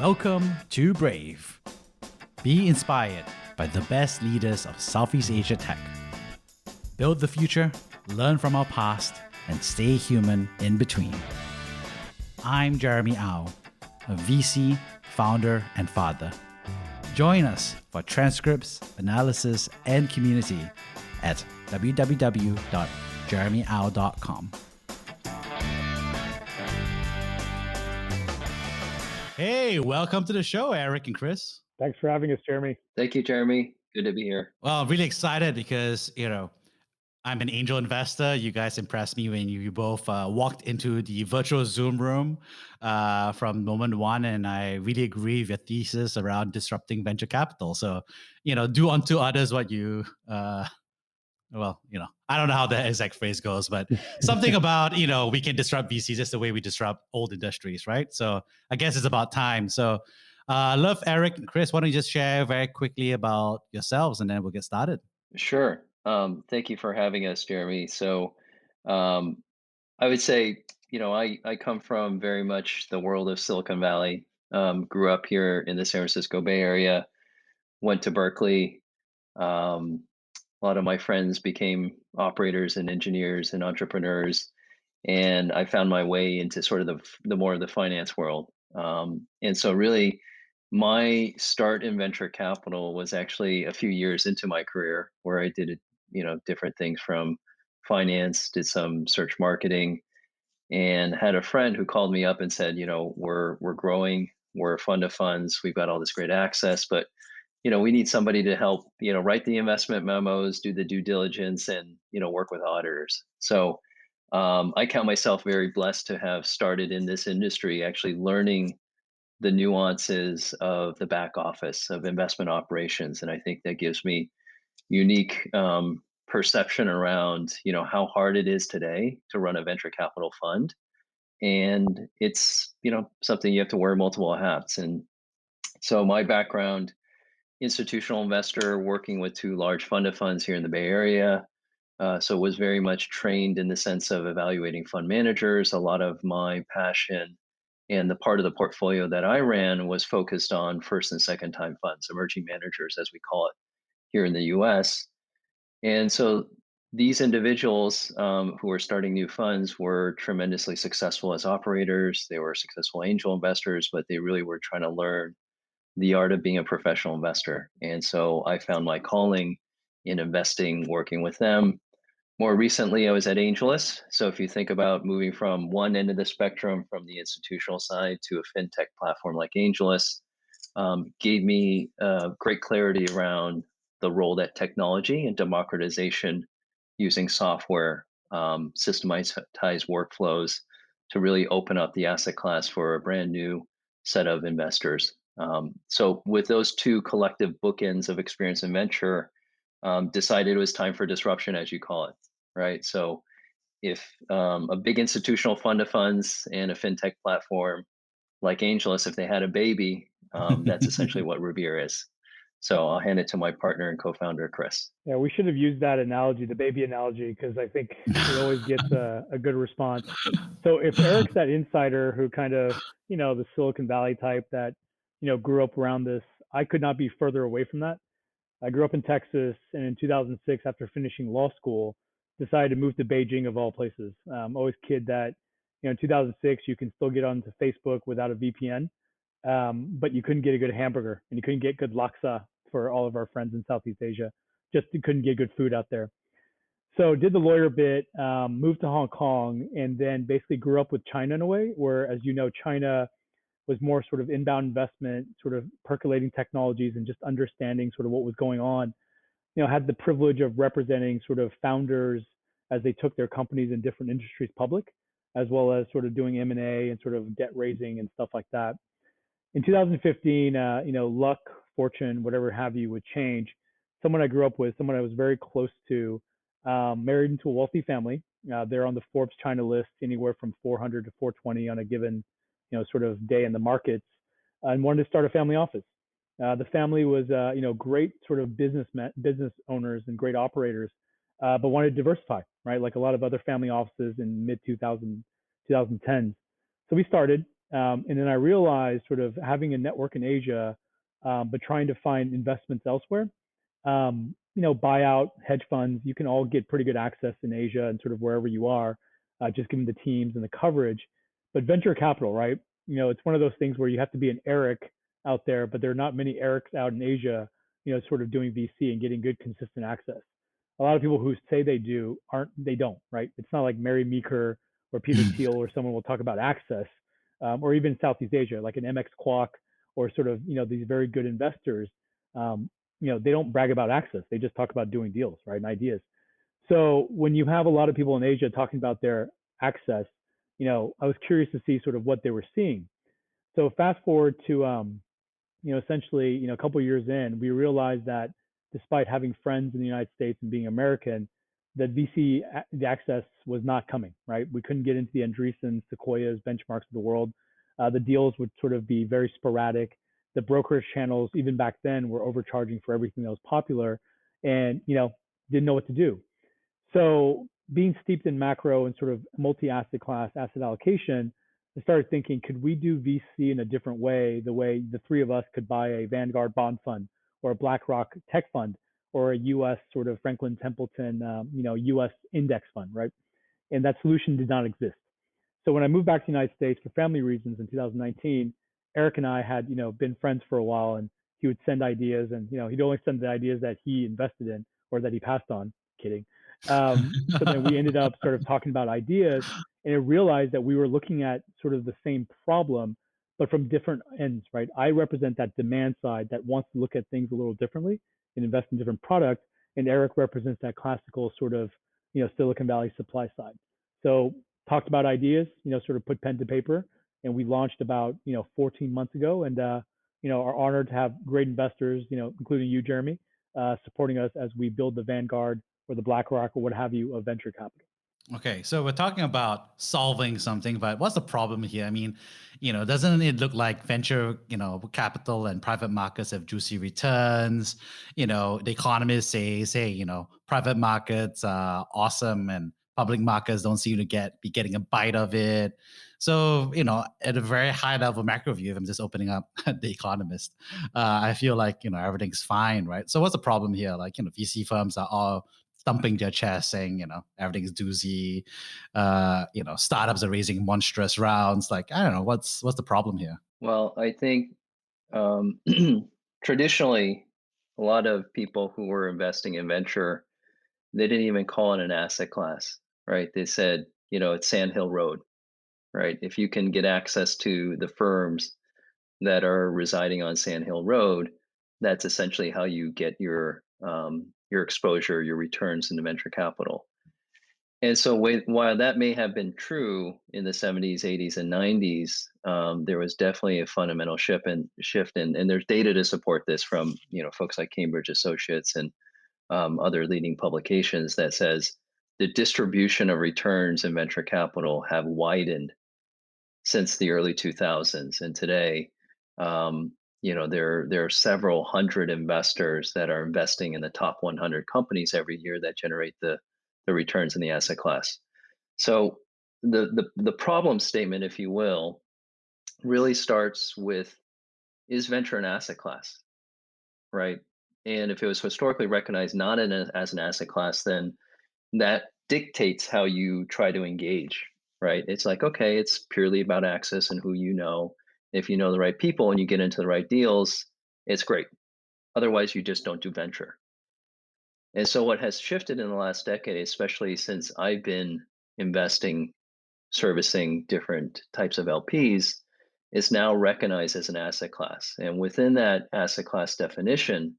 Welcome to Brave. Be inspired by the best leaders of Southeast Asia tech. Build the future, learn from our past, and stay human in between. I'm Jeremy Au, a VC, founder, and father. Join us for transcripts, analysis, and community at www.jeremyau.com. Hey, welcome to the show, Eric and Chris. Thanks for having us, Jeremy. Thank you, Jeremy. Good to be here. Well, I'm really excited because, I'm an angel investor. You guys impressed me when you both walked into the virtual Zoom room from moment one, and I really agree with your thesis around disrupting venture capital. So, do unto others what you, I don't know how the exact phrase goes, but something about, we can disrupt VCs just the way we disrupt old industries, right? So I guess it's about time. So love, Eric and Chris, why don't you just share very quickly about yourselves and then we'll get started. Sure. Thank you for having us, Jeremy. So um, I would say, I come from very much the world of Silicon Valley. Grew up here in the San Francisco Bay Area, went to Berkeley. A lot of my friends became operators and engineers and entrepreneurs, and I found my way into sort of the more of the finance world. And so really my start in venture capital was actually a few years into my career where I did, different things from finance, did some search marketing, and had a friend who called me up and said, we're growing, we're a fund of funds, we've got all this great access, but we need somebody to help, write the investment memos, do the due diligence, and work with auditors. So I count myself very blessed to have started in this industry, actually learning the nuances of the back office of investment operations, and I think that gives me unique perception around how hard it is today to run a venture capital fund, and it's something you have to wear multiple hats. And so my background, institutional investor working with two large fund of funds here in the Bay Area. So was very much trained in the sense of evaluating fund managers. A lot of my passion and the part of the portfolio that I ran was focused on first and second time funds, emerging managers, as we call it here in the US. And so these individuals who were starting new funds were tremendously successful as operators. They were successful angel investors, but they really were trying to learn the art of being a professional investor. And so I found my calling in investing, working with them. More recently, I was at AngelList. So if you think about moving from one end of the spectrum, from the institutional side to a fintech platform like AngelList, gave me great clarity around the role that technology and democratization using software, systemized workflows to really open up the asset class for a brand new set of investors. So with those two collective bookends of experience and venture, decided it was time for disruption, as you call it, right? So if a big institutional fund of funds and a fintech platform like AngelList, if they had a baby, that's essentially what Revere is. So I'll hand it to my partner and co-founder, Chris. Yeah, we should have used that analogy, the baby analogy, because I think it always gets a good response. So if Eric's that insider who kind of, the Silicon Valley type that, grew up around this, I could not be further away from that. I grew up in Texas, and in 2006, after finishing law school, decided to move to Beijing of all places. Always kid that, in 2006, you can still get onto Facebook without a VPN, but you couldn't get a good hamburger and you couldn't get good laksa for all of our friends in Southeast Asia. Just couldn't get good food out there. So did the lawyer bit, moved to Hong Kong, and then basically grew up with China in a way where, as you know, China was more sort of inbound investment, sort of percolating technologies and just understanding sort of what was going on. Had the privilege of representing sort of founders as they took their companies in different industries public, as well as sort of doing M&A and sort of debt raising and stuff like that. In 2015, luck, fortune, whatever have you, would change. Someone I grew up with, someone I was very close to, married into a wealthy family. They're on the Forbes China list, anywhere from 400 to 420 on a given, sort of day in the markets, and wanted to start a family office. The family was, great sort of business owners and great operators, but wanted to diversify, right? Like a lot of other family offices in mid 2010s. So we started. And then I realized sort of having a network in Asia, but trying to find investments elsewhere. Buyout, hedge funds, you can all get pretty good access in Asia and sort of wherever you are, just given the teams and the coverage. But venture capital, right? It's one of those things where you have to be an Eric out there, but there are not many Erics out in Asia, sort of doing VC and getting good, consistent access. A lot of people who say they do they don't, right? It's not like Mary Meeker or Peter Thiel or someone will talk about access, or even Southeast Asia, like an MX Quoc or sort of, these very good investors. They don't brag about access. They just talk about doing deals, right? And ideas. So when you have a lot of people in Asia talking about their access, I was curious to see sort of what they were seeing. So fast forward to, essentially, a couple of years in, we realized that despite having friends in the United States and being American, that VC the access was not coming, right? We couldn't get into the Andreessen, Sequoias, benchmarks of the world. The deals would sort of be very sporadic. The brokerage channels, even back then, were overcharging for everything that was popular, and didn't know what to do. So being steeped in macro and sort of multi-asset class asset allocation, I started thinking, could we do VC in a different way, the way the three of us could buy a Vanguard bond fund or a BlackRock tech fund or a US sort of Franklin Templeton, US index fund, right? And that solution did not exist. So when I moved back to the United States for family reasons in 2019, Eric and I had, been friends for a while, and he would send ideas, and he'd only send the ideas that he invested in or that he passed on. Kidding. But then we ended up sort of talking about ideas, and I realized that we were looking at sort of the same problem, but from different ends, right? I represent that demand side that wants to look at things a little differently and invest in different products, and Eric represents that classical sort of, Silicon Valley supply side. So talked about ideas, sort of put pen to paper, and we launched about 14 months ago, and are honored to have great investors, including you, Jeremy, supporting us as we build the Vanguard or the BlackRock or what have you of venture capital. Okay, so we're talking about solving something, but what's the problem here? I mean, doesn't it look like venture, capital and private markets have juicy returns? The economists say, private markets are awesome and public markets don't seem to be getting a bite of it. So, at a very high level macro view, if I'm just opening up the Economist, I feel like, everything's fine, right? So what's the problem here? Like, VC firms are all thumping their chest saying, everything's doozy. Startups are raising monstrous rounds. Like, I don't know, what's the problem here? Well, I think traditionally, a lot of people who were investing in venture, they didn't even call it an asset class, right? They said, it's Sandhill Road, right? If you can get access to the firms that are residing on Sandhill Road, that's essentially how you get your exposure, your returns into venture capital. And so while that may have been true in the 70s, 80s, and 90s, there was definitely a fundamental shift, and there's data to support this from folks like Cambridge Associates and other leading publications that says the distribution of returns in venture capital have widened since the early 2000s, and today, there are several hundred investors that are investing in the top 100 companies every year that generate the returns in the asset class. So the problem statement, if you will, really starts with, is venture an asset class, right? And if it was historically recognized not as an asset class, then that dictates how you try to engage, right? It's like, okay, it's purely about access and who you know. If you know the right people and you get into the right deals, it's great. Otherwise, you just don't do venture. And so what has shifted in the last decade, especially since I've been investing, servicing different types of LPs, is now recognized as an asset class. And within that asset class definition,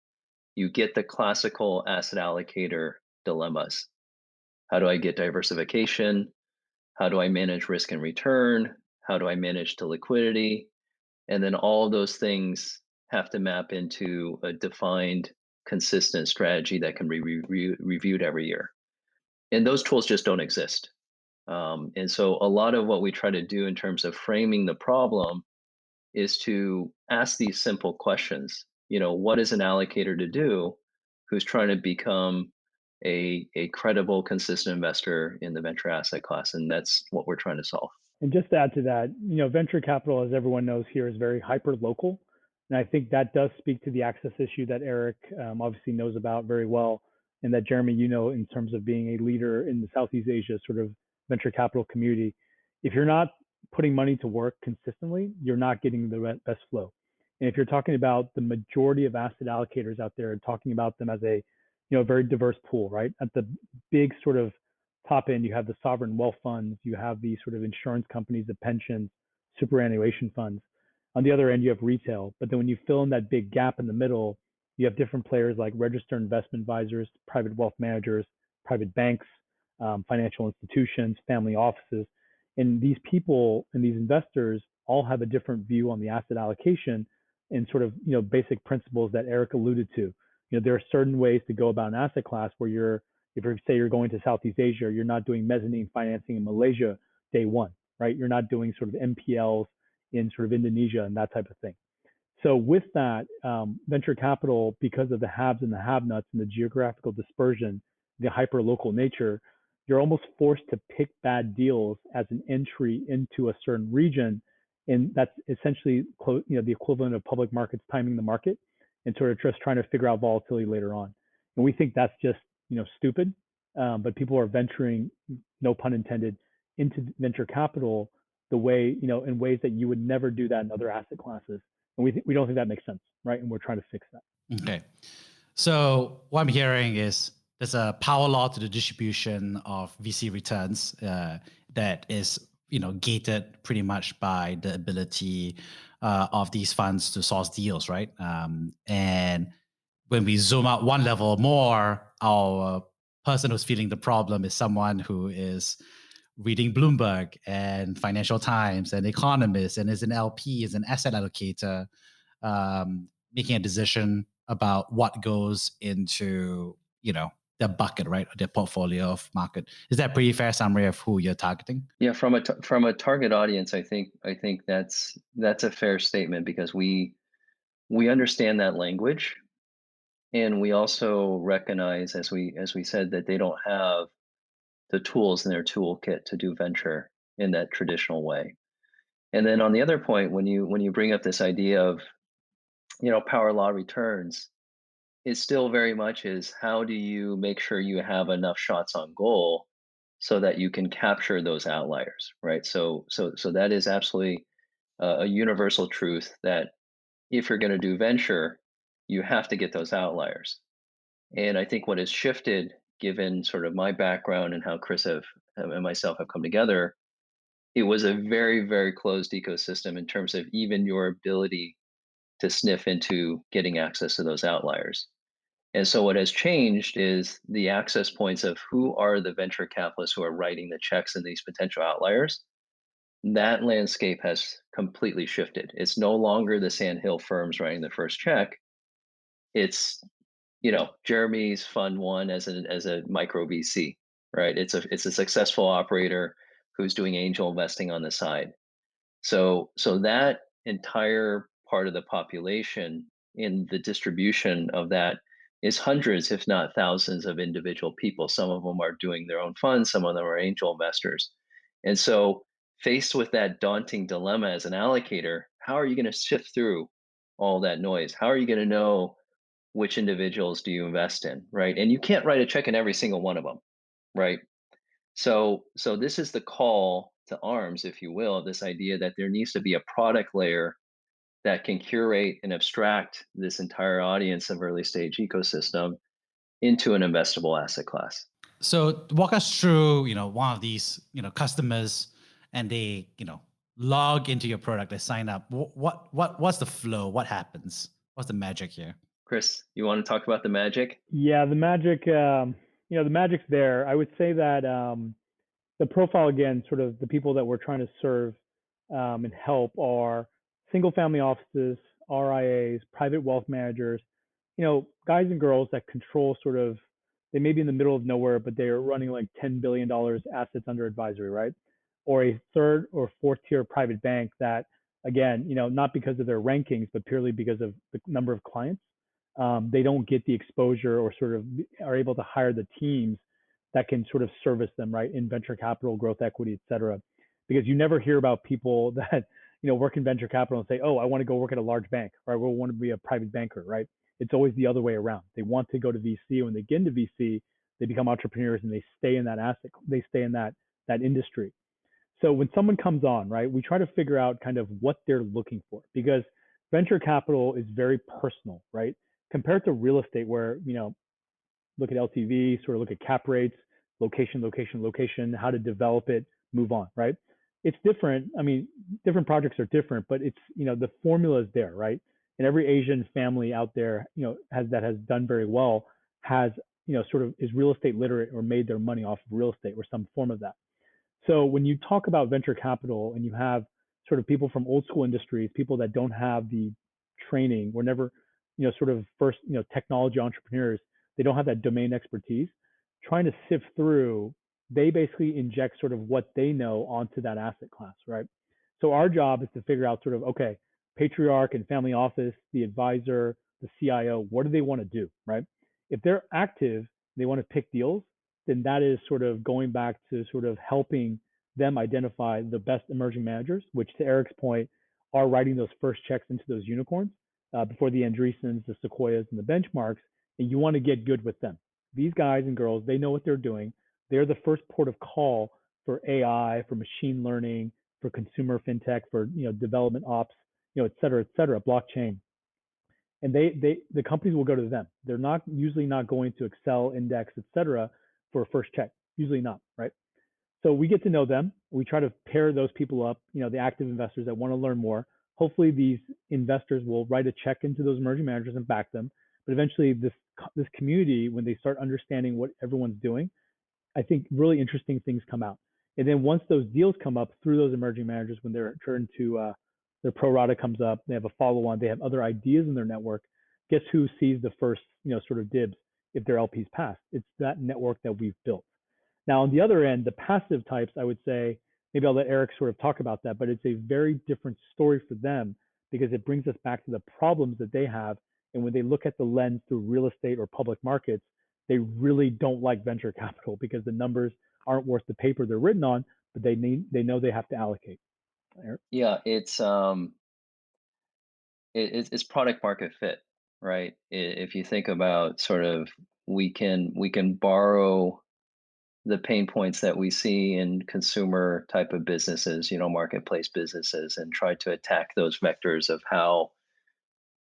you get the classical asset allocator dilemmas. How do I get diversification? How do I manage risk and return? How do I manage to liquidity? And then all of those things have to map into a defined, consistent strategy that can be reviewed every year. And those tools just don't exist. And so a lot of what we try to do in terms of framing the problem is to ask these simple questions. What is an allocator to do who's trying to become a credible, consistent investor in the venture asset class? And that's what we're trying to solve. And just to add to that, venture capital, as everyone knows here, is very hyper local. And I think that does speak to the access issue that Eric obviously knows about very well, and that Jeremy, in terms of being a leader in the Southeast Asia sort of venture capital community. If you're not putting money to work consistently, you're not getting the best flow. And if you're talking about the majority of asset allocators out there, talking about them as a very diverse pool, right? At the big sort of top end, you have the sovereign wealth funds, you have the sort of insurance companies, the pensions, superannuation funds. On the other end, you have retail. But then when you fill in that big gap in the middle, you have different players like registered investment advisors, private wealth managers, private banks, financial institutions, family offices. And these people and these investors all have a different view on the asset allocation and sort of basic principles that Eric alluded to. There are certain ways to go about an asset class where if you say you're going to Southeast Asia, you're not doing mezzanine financing in Malaysia day one, right? You're not doing sort of MPLs in sort of Indonesia and that type of thing. So with that, venture capital, because of the haves and the have-nots and the geographical dispersion, the hyper-local nature, you're almost forced to pick bad deals as an entry into a certain region. And that's essentially the equivalent of public markets timing the market and sort of just trying to figure out volatility later on. And we think that's just stupid. But people are venturing, no pun intended, into venture capital the way in ways that you would never do that in other asset classes. And we don't think that makes sense, right? And we're trying to fix that. Okay. So what I'm hearing is there's a power law to the distribution of VC returns that is gated pretty much by the ability of these funds to source deals, right? And when we zoom out one level more, our person who's feeling the problem is someone who is reading Bloomberg and Financial Times and Economist and is an LP, is an asset allocator, making a decision about what goes into their bucket, right, or their portfolio of market. Is that a pretty fair summary of who you're targeting? Yeah, from a target audience, I think that's a fair statement, because we understand that language, and we also recognize, as we said, that they don't have the tools in their toolkit to do venture in that traditional way. And then on the other point, when you bring up this idea of power law returns, it still very much is, how do you make sure you have enough shots on goal so that you can capture those outliers, right? So that is absolutely a universal truth, that if you're going to do venture, you have to get those outliers. And I think what has shifted, given sort of my background and how Chris and myself have come together, it was a very, very closed ecosystem in terms of even your ability to sniff into getting access to those outliers. And so what has changed is the access points of who are the venture capitalists who are writing the checks in these potential outliers. That landscape has completely shifted. It's no longer the sandhill firms writing the first check. It's Jeremy's fund one as a micro VC, right? It's a successful operator who's doing angel investing on the side. So that entire part of the population, in the distribution of that, is hundreds, if not thousands, of individual people. Some of them are doing their own funds, some of them are angel investors. And so, faced with that daunting dilemma as an allocator, how are you going to sift through all that noise? How are you going to know which individuals do you invest in, right? And you can't write a check in every single one of them, right? So this is the call to arms, if you will, of this idea that there needs to be a product layer that can curate and abstract this entire audience of early stage ecosystem into an investable asset class. So walk us through, one of these, customers, and they, log into your product, they sign up. What's the flow? What happens? What's the magic here? Chris, you want to talk about the magic? Yeah, the magic, the magic's there. I would say that the profile, again, sort of the people that we're trying to serve and help are single family offices, RIAs, private wealth managers, guys and girls that control sort of, they may be in the middle of nowhere, but they are running like $10 billion assets under advisory, right? Or a third or fourth tier private bank that, again, not because of their rankings, but purely because of the number of clients, they don't get the exposure or sort of are able to hire the teams that can sort of service them, right, in venture capital, growth equity, et cetera. because you never hear about people that work in venture capital and say, oh, I want to go work at a large bank, or I want to be a private banker, right? It's always the other way around. They want to go to VC. When they get into VC, they become entrepreneurs and they stay in that they stay in that industry. So when someone comes on, right, we try to figure out kind of what they're looking for, because venture capital is very personal, right? Compared to real estate, where look at LTV, sort of look at cap rates, location, how to develop it, move on, right? It's different. I mean, different projects are different, but it's, the formula is there, right? And every Asian family out there, has done very well, has, sort of is real estate literate or made their money off of real estate or some form of that. So when you talk about venture capital and you have sort of people from old school industries, people that don't have the training, were never, sort of first, technology entrepreneurs, they don't have that domain expertise, trying to sift through, they basically inject sort of what they know onto that asset class, right? So our job is to figure out sort of, okay, patriarch and family office, the advisor, the CIO, what do they want to do, right? If they're active, they want to pick deals, then that is sort of going back to sort of helping them identify the best emerging managers, which to Eric's point, are writing those first checks into those unicorns before the Andreessens, the Sequoias, and the benchmarks, and you want to get good with them. These guys and girls, they know what they're doing. They're the first port of call for AI, for machine learning, for consumer fintech, for development ops, et cetera, blockchain. And the companies will go to them. They're not usually not going to Excel, Index, et cetera, for a first check. Usually not, right? So we get to know them. We try to pair those people up, the active investors that want to learn more. Hopefully these investors will write a check into those emerging managers and back them. But eventually this community, when they start understanding what everyone's doing, I think really interesting things come out. And then once those deals come up through those emerging managers, when their turn to their pro rata comes up, they have a follow on, they have other ideas in their network. Guess who sees the first, sort of dibs if their LPs pass? It's that network that we've built. Now, on the other end, the passive types, I would say, maybe I'll let Eric sort of talk about that, but it's a very different story for them because it brings us back to the problems that they have. And when they look at the lens through real estate or public markets, they really don't like venture capital because the numbers aren't worth the paper they're written on, but they know they have to allocate. Eric? Yeah, it's product market fit, right? If you think about sort of we can borrow the pain points that we see in consumer type of businesses, marketplace businesses, and try to attack those vectors of how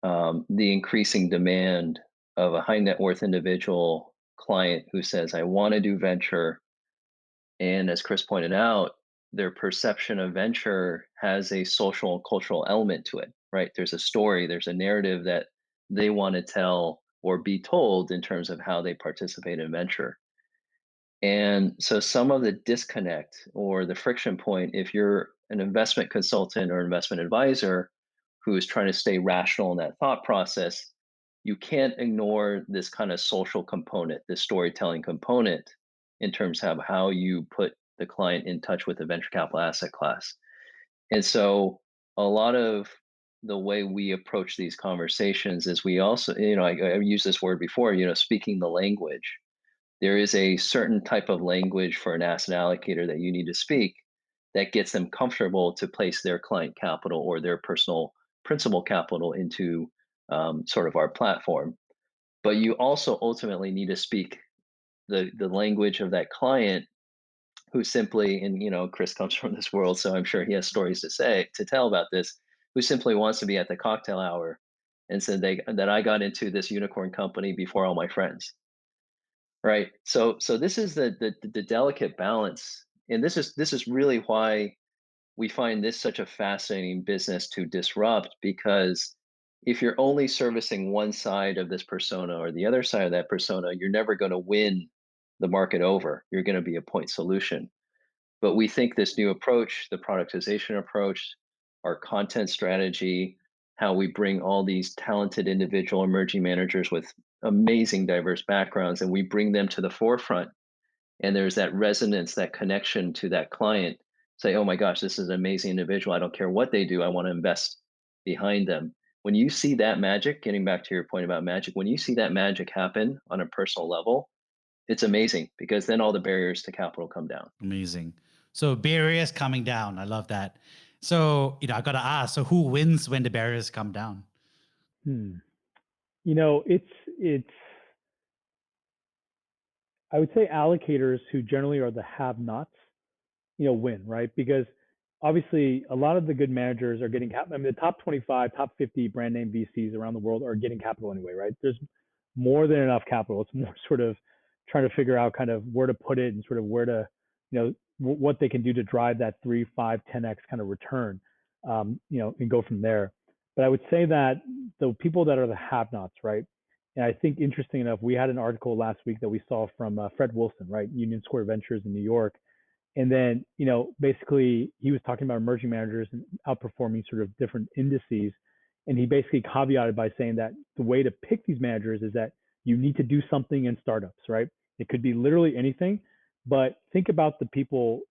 the increasing demand of a high net worth individual client who says, I want to do venture. And as Chris pointed out, their perception of venture has a social and cultural element to it, right? There's a story, there's a narrative that they want to tell or be told in terms of how they participate in venture. And so some of the disconnect or the friction point, if you're an investment consultant or investment advisor who is trying to stay rational in that thought process, you can't ignore this kind of social component, this storytelling component in terms of how you put the client in touch with the venture capital asset class. And so a lot of the way we approach these conversations is we also, I've used this word before, speaking the language. There is a certain type of language for an asset allocator that you need to speak that gets them comfortable to place their client capital or their personal principal capital into sort of our platform. But you also ultimately need to speak the language of that client who simply, and Chris comes from this world, so I'm sure he has stories to tell about this, who simply wants to be at the cocktail hour and said that I got into this unicorn company before all my friends. Right. So this is the delicate balance, and this is really why we find this such a fascinating business to disrupt, because if you're only servicing one side of this persona or the other side of that persona, you're never going to win the market over. You're going to be a point solution. But we think this new approach, the productization approach, our content strategy, how we bring all these talented individual emerging managers with amazing diverse backgrounds and we bring them to the forefront. And there's that resonance, that connection to that client. Say, oh my gosh, this is an amazing individual. I don't care what they do. I want to invest behind them. When you see that magic, getting back to your point about magic, when you see that magic happen on a personal level, it's amazing because then all the barriers to capital come down. Amazing. So barriers coming down. I love that. So, I got to ask, so who wins when the barriers come down? Hmm. It's I would say allocators who generally are the have-nots, win, right? Because obviously a lot of the good managers are getting I mean, the top 25, top 50 brand name VCs around the world are getting capital anyway, right? There's more than enough capital. It's more sort of trying to figure out kind of where to put it and sort of where to, what they can do to drive that 3, 5, 10x kind of return, and go from there. But I would say that the people that are the have-nots, right? And I think interesting enough, we had an article last week that we saw from Fred Wilson, right? Union Square Ventures in New York, and then, basically he was talking about emerging managers and outperforming sort of different indices. And he basically caveated by saying that the way to pick these managers is that you need to do something in startups, right? It could be literally anything, but think about the people,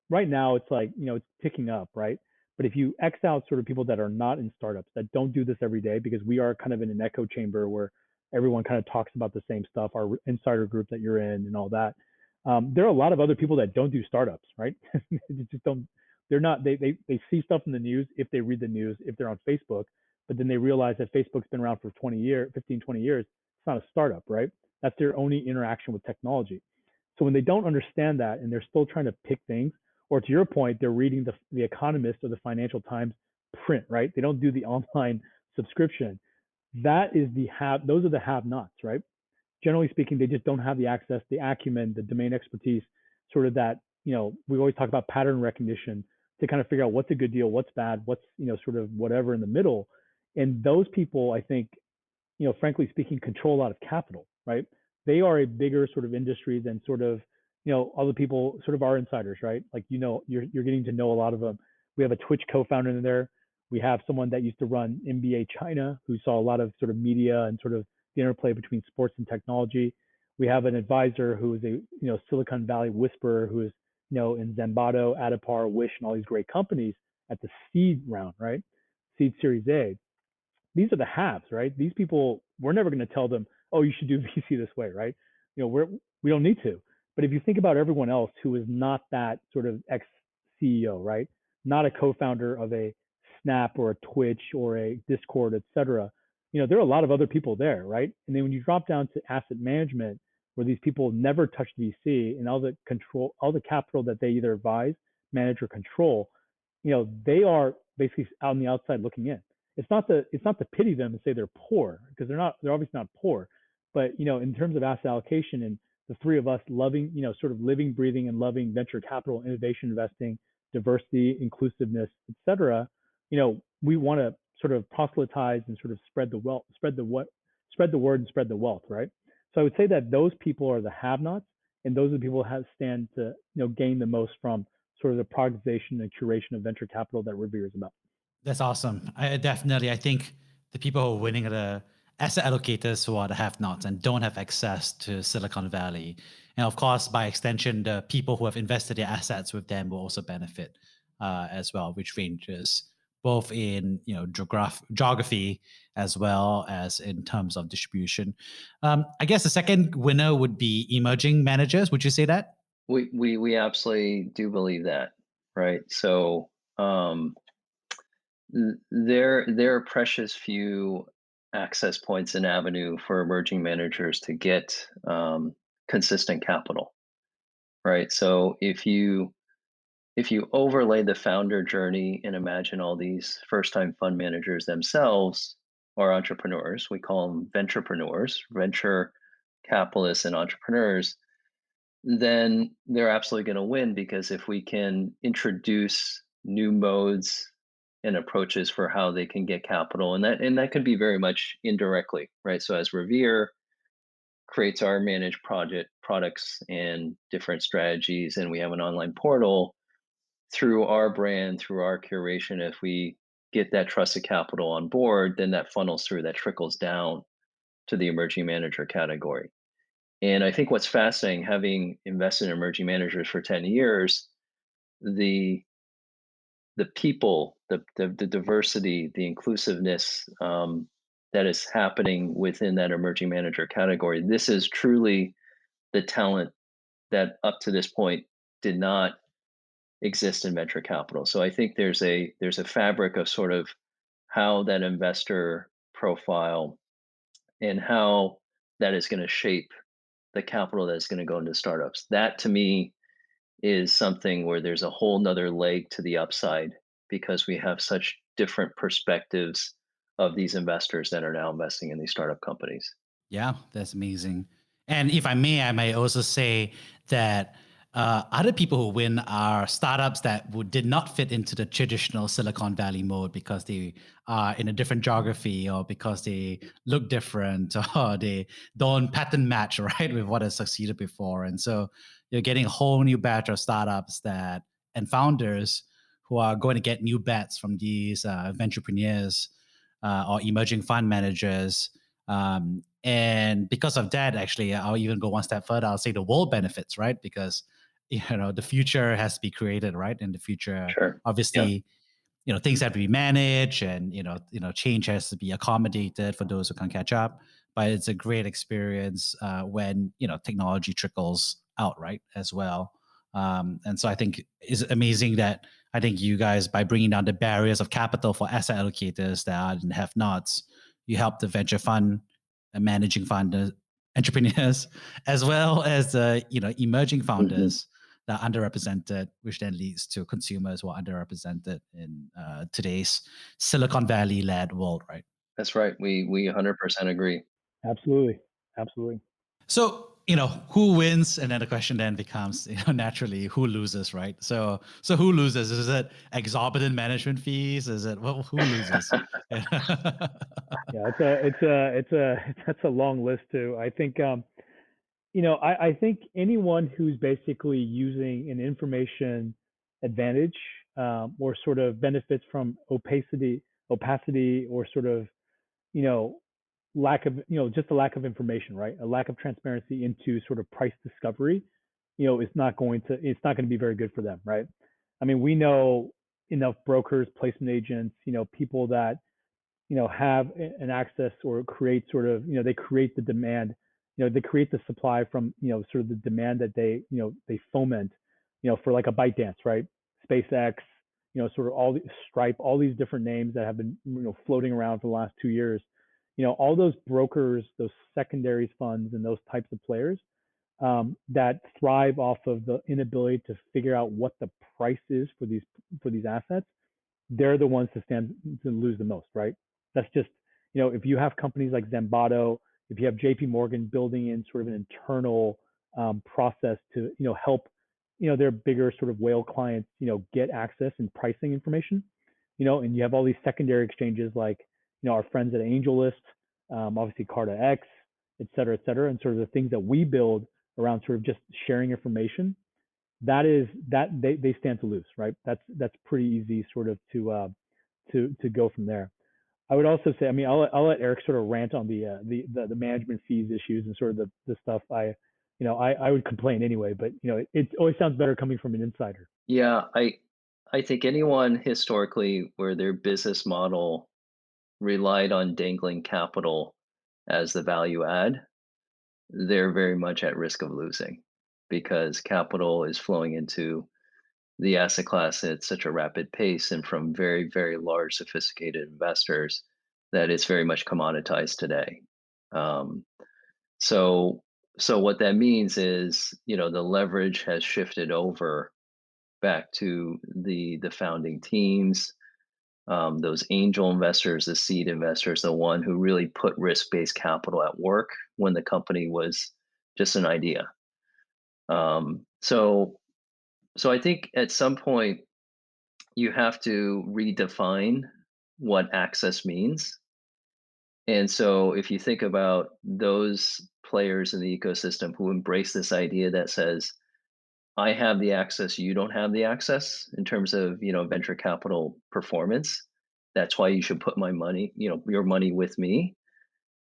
right now it's like, it's ticking up, right? But if you X out sort of people that are not in startups, that don't do this every day, because we are kind of in an echo chamber where everyone kind of talks about the same stuff, our insider group that you're in and all that. There are a lot of other people that don't do startups, right? They just don't. They're not. They see stuff in the news if they read the news, if they're on Facebook, but then they realize that Facebook's been around for 20 years, 15, 20 years. It's not a startup, right? That's their only interaction with technology. So when they don't understand that and they're still trying to pick things, or to your point, they're reading the Economist or the Financial Times print, right? They don't do the online subscription. That is the have. Those are the have-nots, right? Generally speaking, they just don't have the access, the acumen, the domain expertise, sort of that, we always talk about pattern recognition to kind of figure out what's a good deal, what's bad, what's, sort of whatever in the middle. And those people, I think, frankly speaking, control a lot of capital, right? They are a bigger sort of industry than sort of, other people sort of are insiders, right? Like, you're getting to know a lot of them. We have a Twitch co-founder in there. We have someone that used to run NBA China, who saw a lot of sort of media and sort of the interplay between sports and technology. We have an advisor who is a, Silicon Valley whisperer who is, in Zenbato, Adipar, Wish, and all these great companies at the seed round, right? Seed Series A. These are the haves, right? These people, we're never going to tell them, oh, you should do VC this way, right? We don't need to. But if you think about everyone else who is not that sort of ex CEO, right? Not a co-founder of a Snap or a Twitch or a Discord, et cetera. There are a lot of other people there, right? And then when you drop down to asset management, where these people never touch VC and all the capital that they either advise, manage, or control, they are basically on the outside looking in. It's not to pity them and say they're poor, because they're obviously not poor, but in terms of asset allocation and the three of us loving, sort of living, breathing, and loving venture capital, innovation investing, diversity, inclusiveness, et cetera, we want to sort of proselytize and sort of spread the wealth, spread the word and spread the wealth, right? So I would say that those people are the have-nots, and those are the people who stand to gain the most from sort of the productization and curation of venture capital that Revere is about. That's awesome. I think the people who are winning are the asset allocators who are the have-nots and don't have access to Silicon Valley. And of course, by extension, the people who have invested their assets with them will also benefit as well, which ranges both in geography as well as in terms of distribution. I guess the second winner would be emerging managers. Would you say that? We absolutely do believe that, right? So there are precious few access points and avenue for emerging managers to get consistent capital, right? So if you overlay the founder journey and imagine all these first-time fund managers themselves or entrepreneurs, we call them venturepreneurs, venture capitalists and entrepreneurs, then they're absolutely going to win, because if we can introduce new modes and approaches for how they can get capital, and that could be very much indirectly, right? So as Revere creates our managed project products and different strategies, and we have an online portal, through our brand, through our curation, if we get that trusted capital on board, then that funnels through, that trickles down to the emerging manager category. And I think what's fascinating, having invested in emerging managers for 10 years, the people, the diversity, the inclusiveness that is happening within that emerging manager category, this is truly the talent that up to this point did not exist in venture capital. So I think there's a fabric of sort of how that investor profile and how that is going to shape the capital that's going to go into startups. That to me is something where there's a whole nother leg to the upside because we have such different perspectives of these investors that are now investing in these startup companies. Yeah, that's amazing. And if I may also say that other people who win are startups that did not fit into the traditional Silicon Valley mode because they are in a different geography or because they look different or they don't pattern match, right, with what has succeeded before. And so you're getting a whole new batch of startups that and founders who are going to get new bets from these entrepreneurs or emerging fund managers. And because of that, actually, I'll even go one step further. I'll say the world benefits, right? Because the future has to be created, right? In the future, Sure. Yeah. obviously, things have to be managed, and change has to be accommodated for those who can't catch up. But it's a great experience when technology trickles out, right, as well. And so I think it's amazing that I think you guys, by bringing down the barriers of capital for asset allocators that are in have-nots, you help the venture fund, managing fund entrepreneurs, as well as the emerging Hmm. founders that are underrepresented, which then leads to consumers who are underrepresented in today's Silicon Valley-led world, right? That's right. We 100% agree. Absolutely. Absolutely. So who wins, and then the question then becomes naturally who loses, right? So who loses? Is it exorbitant management fees? Is it who loses? Yeah, that's a long list too. I think I think anyone who's basically using an information advantage or sort of benefits from opacity, or sort of you know lack of just a lack of information, right? A lack of transparency into sort of price discovery, it's not going to be very good for them, right? I mean, we know enough brokers, placement agents, people that have an access or create sort of, they create the demand, they create the supply from, sort of the demand that they foment, for like a ByteDance, right? SpaceX, sort of all the Stripe, all these different names that have been, floating around for the last 2 years. All those brokers, those secondaries funds, and those types of players that thrive off of the inability to figure out what the price is for these assets, they're the ones to stand to lose the most, right? That's just, if you have companies like Zenbato, if you have JP Morgan building in sort of an internal process to, help, their bigger sort of whale clients, get access and pricing information, and you have all these secondary exchanges like, our friends at AngelList, obviously Carta X, et cetera, and sort of the things that we build around sort of just sharing information, that they stand to lose, right? That's pretty easy sort of to go from there. I would also say, I mean, I'll let Eric sort of rant on the management fees issues and sort of the stuff I would complain anyway, but it always sounds better coming from an insider. Yeah, I think anyone historically where their business model relied on dangling capital as the value add, they're very much at risk of losing because capital is flowing into the asset class at such a rapid pace and from very, very large, sophisticated investors that it's very much commoditized today. Um, so, so what that means is, the leverage has shifted over back to the founding teams, those angel investors, the seed investors, the one who really put risk-based capital at work when the company was just an idea. So I think at some point you have to redefine what access means. And so if you think about those players in the ecosystem who embrace this idea that says, I have the access, you don't have the access in terms of, venture capital performance. That's why you should put my money, your money with me.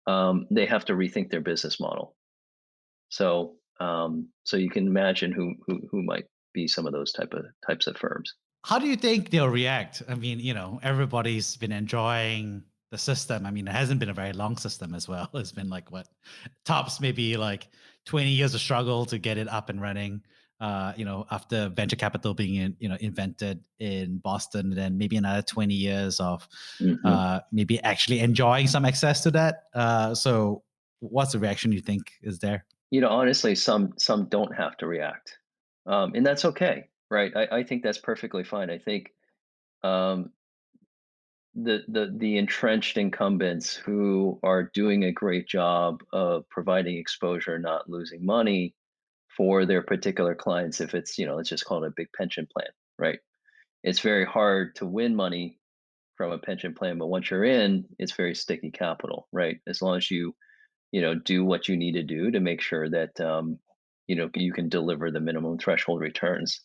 They have to rethink their business model. So you can imagine who might be some of those types of firms. How do you think they'll react? I mean, everybody's been enjoying the system. I mean, it hasn't been a very long system as well. It's been like what tops maybe like 20 years of struggle to get it up and running. after venture capital being invented in Boston, then maybe another 20 years of Hmm. maybe actually enjoying some access to that. So what's the reaction you think is there? Honestly, some don't have to react, and that's okay, right? I think that's perfectly fine. I think um, the entrenched incumbents who are doing a great job of providing exposure, not losing money for their particular clients. If it's, let's just call it a big pension plan, right? It's very hard to win money from a pension plan, but once you're in, it's very sticky capital, right? As long as you do what you need to do to make sure that you can deliver the minimum threshold returns.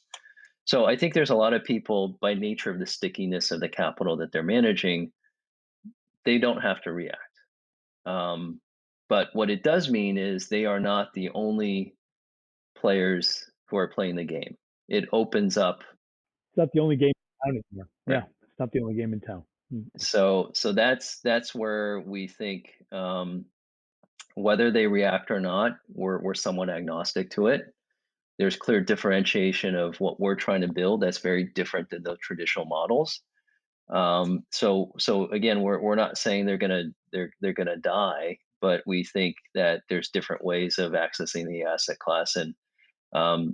So I think there's a lot of people, by nature of the stickiness of the capital that they're managing, they don't have to react. Um, but what it does mean is they are not the only players who are playing the game. It opens up, It's not the only game in town anymore. right? Yeah, it's not the only game in town. Mm. So that's where we think, whether they react or not, we're somewhat agnostic to it. There's clear differentiation of what we're trying to build that's very different than the traditional models. So again, we're not saying they're gonna die, but we think that there's different ways of accessing the asset class, and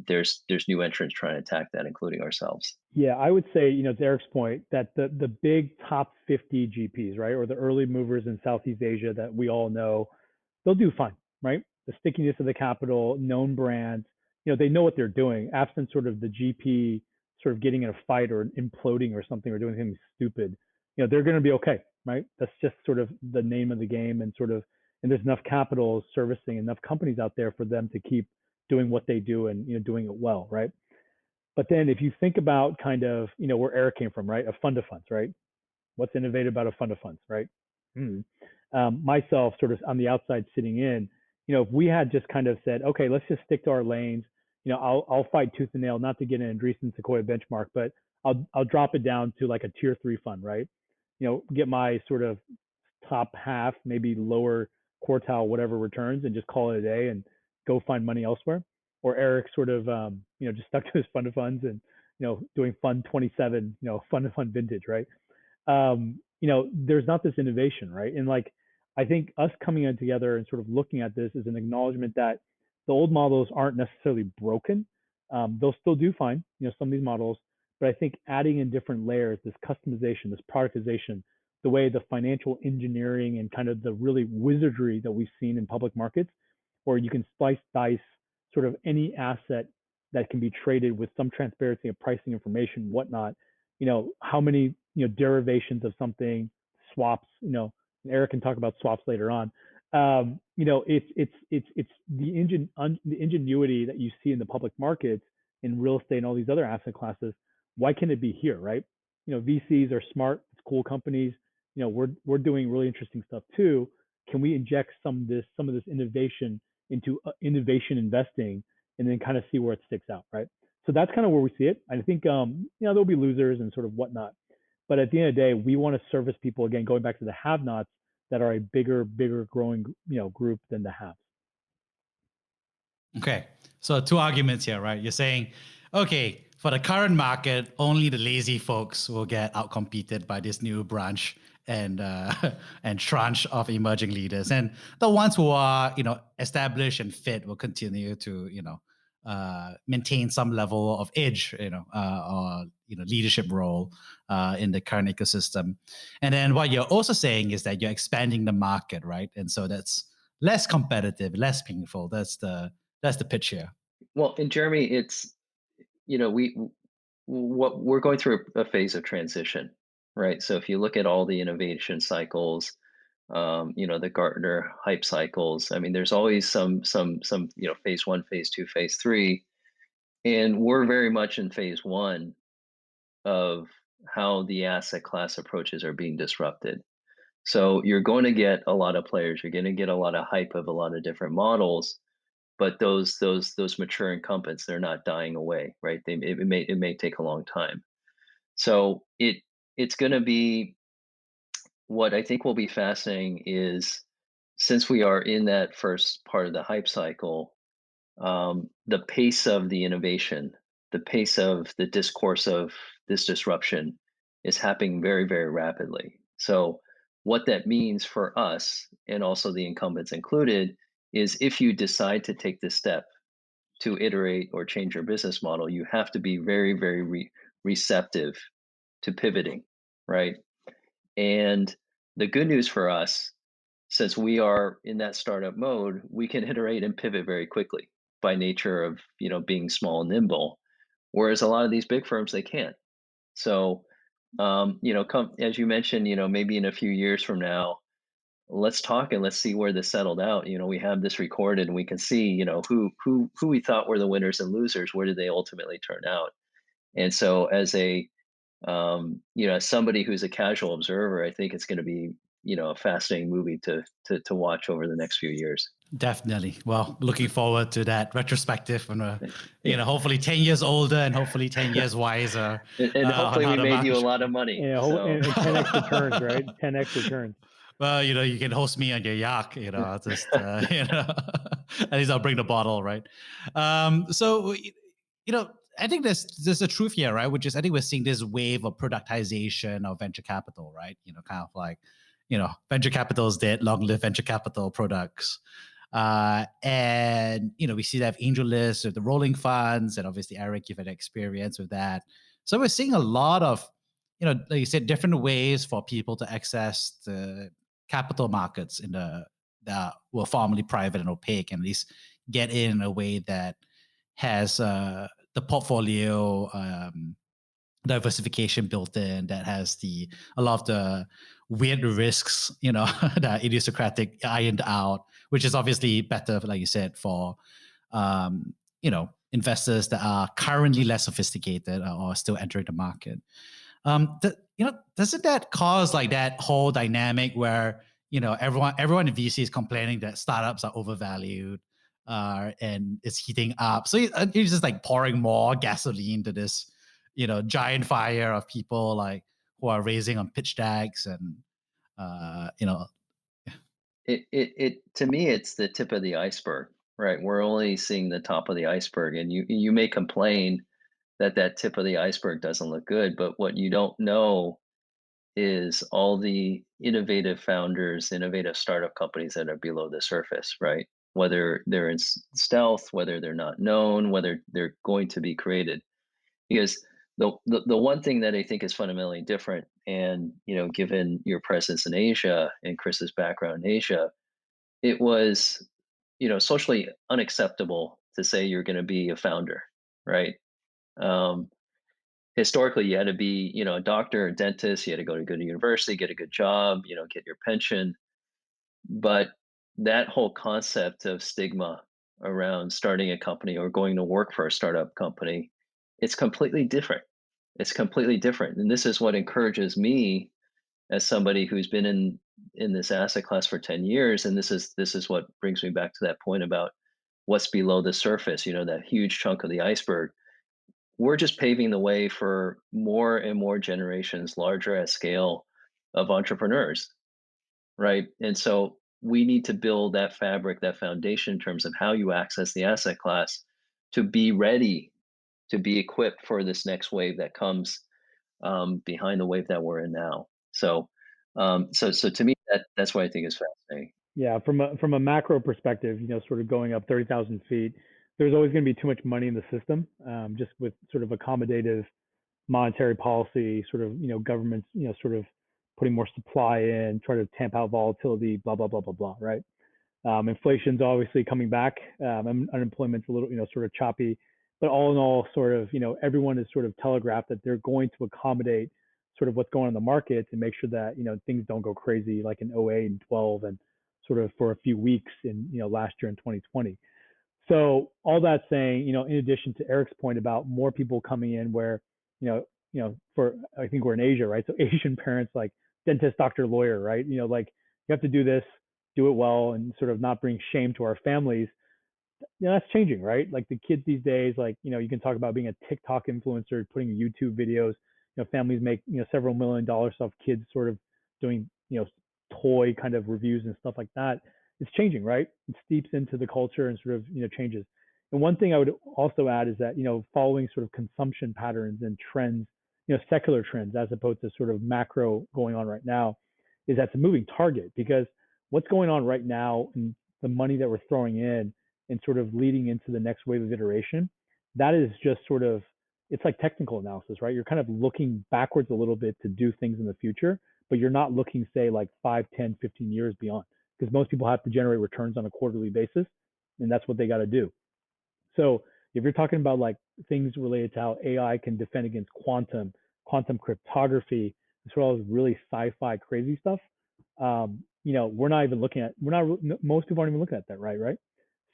there's new entrants trying to attack that, including ourselves. Yeah, I would say, to Eric's point, that the big top 50 GPs, right, or the early movers in Southeast Asia that we all know, they'll do fine, right? The stickiness of the capital, known brands, they know what they're doing. Absent sort of the GP sort of getting in a fight or imploding or something or doing something stupid, they're going to be okay, right? That's just sort of the name of the game, and sort of, and there's enough capital servicing enough companies out there for them to keep doing what they do and doing it well, right? But then if you think about kind of, where Eric came from, right? A fund of funds, right? What's innovative about a fund of funds, right? Hmm. Myself, sort of on the outside sitting in, if we had just kind of said, okay, let's just stick to our lanes, I'll fight tooth and nail not to get an Andreessen Sequoia benchmark, but I'll drop it down to like a tier three fund, right? Get my sort of top half, maybe lower quartile, whatever returns, and just call it a day and go find money elsewhere. Or Eric sort of, just stuck to his fund of funds and, doing fund 27, fund of fund vintage, right? There's not this innovation, right? And like, I think us coming in together and sort of looking at this is an acknowledgement that the old models aren't necessarily broken. They'll still do fine, some of these models, but I think adding in different layers, this customization, this productization, the way the financial engineering and kind of the really wizardry that we've seen in public markets, where you can slice, dice sort of any asset that can be traded with some transparency of pricing information, whatnot, how many, derivations of something, swaps, Eric can talk about swaps later on. It's the ingenuity that you see in the public markets in real estate and all these other asset classes. Why can't it be here, right? VCs are smart, it's cool companies. We're doing really interesting stuff too. Can we inject some of this innovation into innovation investing, and then kind of see where it sticks out, right? So that's kind of where we see it. I think there'll be losers and sort of whatnot, but at the end of the day, we want to service people, again, going back to the have-nots, that are a bigger growing group than the haves. Okay. So two arguments here, right? You're saying, okay, for the current market, only the lazy folks will get outcompeted by this new branch and and tranche of emerging leaders, and the ones who are established and fit will continue to maintain some level of edge, or leadership role in the current ecosystem. And then what you're also saying is that you're expanding the market, right? And so that's less competitive, less painful. That's the pitch here. Well, and Jeremy, it's we what we're going through a phase of transition, right? So if you look at all the innovation cycles, the Gartner hype cycles, I mean, there's always some phase one, phase two, phase three, and we're very much in phase one of how the asset class approaches are being disrupted. So you're going to get a lot of players, you're going to get a lot of hype of a lot of different models, but those mature incumbents, they're not dying away, right? It may take a long time. So it's going to be, what I think will be fascinating is, since we are in that first part of the hype cycle, the pace of the innovation, the pace of the discourse of this disruption is happening very, very rapidly. So, what that means for us, and also the incumbents included, is if you decide to take this step to iterate or change your business model, you have to be very, very receptive to pivoting, right? And the good news for us, since we are in that startup mode, we can iterate and pivot very quickly by nature of being small and nimble. Whereas a lot of these big firms they can't. So come as you mentioned, maybe in a few years from now, let's talk and let's see where this settled out. We have this recorded and we can see, who we thought were the winners and losers. Where did they ultimately turn out? And so, as as somebody who's a casual observer, I think it's going to be, a fascinating movie to watch over the next few years. Definitely. Well, looking forward to that retrospective when we're, Yeah. hopefully 10 years older and hopefully 10 years wiser. And hopefully on how we the made you a market- lot of money. Yeah, So. and 10x returns, right? 10x returns. Well, you can host me on your yacht, just, at least I'll bring the bottle, right? So, I think there's a truth here, right? Which is, I think we're seeing this wave of productization of venture capital, right? Kind of like, venture capital is dead, long live venture capital products. And, we see that AngelList with the rolling funds, and obviously, Eric, you've had experience with that. So we're seeing a lot of, like you said, different ways for people to access the capital markets that were formerly private and opaque, and at least get in a way that has the portfolio diversification built in, that has a lot of the weird risks, that idiosyncratic ironed out, which is obviously better, like you said, for investors that are currently less sophisticated or still entering the market. Doesn't that cause like that whole dynamic where everyone in VC is complaining that startups are overvalued, and it's heating up? So it's just like pouring more gasoline to this, giant fire of people like who are raising on pitch decks, and It to me, it's the tip of the iceberg, right? We're only seeing the top of the iceberg, and you may complain that tip of the iceberg doesn't look good, but what you don't know is all the innovative founders, innovative startup companies that are below the surface, right? Whether they're in stealth, whether they're not known, whether they're going to be created. Because the one thing that I think is fundamentally different, and given your presence in Asia and Chris's background in Asia, it was socially unacceptable to say you're going to be a founder, right? Um, Historically, you had to be a doctor, a dentist. You had to go to good university, get a good job, get your pension. But that whole concept of stigma around starting a company or going to work for a startup company, it's completely different. It's completely different, and this is what encourages me as somebody who's been in this asset class for 10 years. And this is what brings me back to that point about what's below the surface, that huge chunk of the iceberg. We're just paving the way for more and more generations, larger at scale, of entrepreneurs, right? And so we need to build that fabric, that foundation in terms of how you access the asset class to be ready, to be equipped for this next wave that comes behind the wave that we're in now. So, so to me, that's what I think is fascinating. Yeah, from a macro perspective, sort of going up 30,000 feet, there's always going to be too much money in the system, just with sort of accommodative monetary policy, sort of, governments, sort of putting more supply in, try to tamp out volatility, blah, blah, blah, blah, blah, right? Inflation's obviously coming back. Unemployment's a little, sort of choppy, but all in all, sort of, everyone is sort of telegraphed that they're going to accommodate sort of what's going on in the market to make sure that, things don't go crazy like in 08 and 12 and sort of for a few weeks in, last year in 2020. So all that saying, in addition to Eric's point about more people coming in where, for, I think we're in Asia, right? So Asian parents like dentist, doctor, lawyer, right? Like you have to do this, do it well, and sort of not bring shame to our families. That's changing, right? Like the kids these days, like, you can talk about being a TikTok influencer, putting YouTube videos, families make, several $1 million off kids sort of doing, toy kind of reviews and stuff like that. It's changing, right? It steeps into the culture and sort of, changes. And one thing I would also add is that, following sort of consumption patterns and trends, secular trends as opposed to sort of macro going on right now, is that's a moving target because what's going on right now and the money that we're throwing in and sort of leading into the next wave of iteration, that is just sort of, it's like technical analysis, right? You're kind of looking backwards a little bit to do things in the future, but you're not looking, say, like 5, 10, 15 years beyond because most people have to generate returns on a quarterly basis and that's what they got to do. So if you're talking about like things related to how AI can defend against quantum cryptography, as well as really sci-fi crazy stuff, we're not even looking at, most people aren't even looking at that, right?